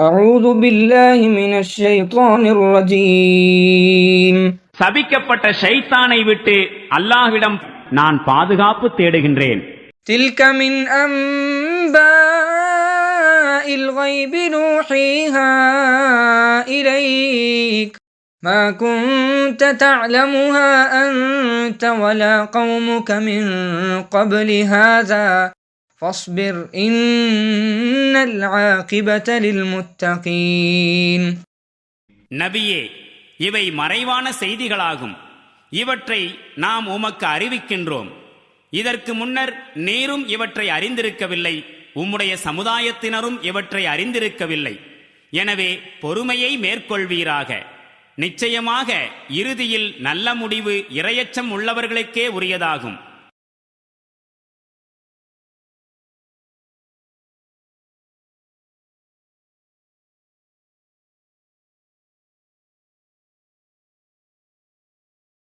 أعوذ بالله من الشيطان الرجيم. சபிக்கப்பட்ட ஷைத்தானை விட்டு அல்லாஹ்விடம் நான் பாதுகாப்பு தேடுகின்றேன். تلك من أنباء الغيب نوحيها إليك ما كنت تعلمها أنت ولا قومك من قبل هذا فاصبر إن العاقبة للمتقين. நபியே, இவை மறைவான செய்திகளாகும். இவற்றை நாம் உமக்கு அறிவிக்கின்றோம். இதற்கு முன்னர் நீரும் இவற்றை அறிந்திருக்கவில்லை, உம்முடைய சமுதாயத்தினரும் இவற்றை அறிந்திருக்கவில்லை. எனவே பொறுமையை மேற்கொள்வீராக. நிச்சயமாக இறுதியில் நல்ல முடிவு இரையச்சம் உள்ளவர்களுக்கே உரியதாகும்.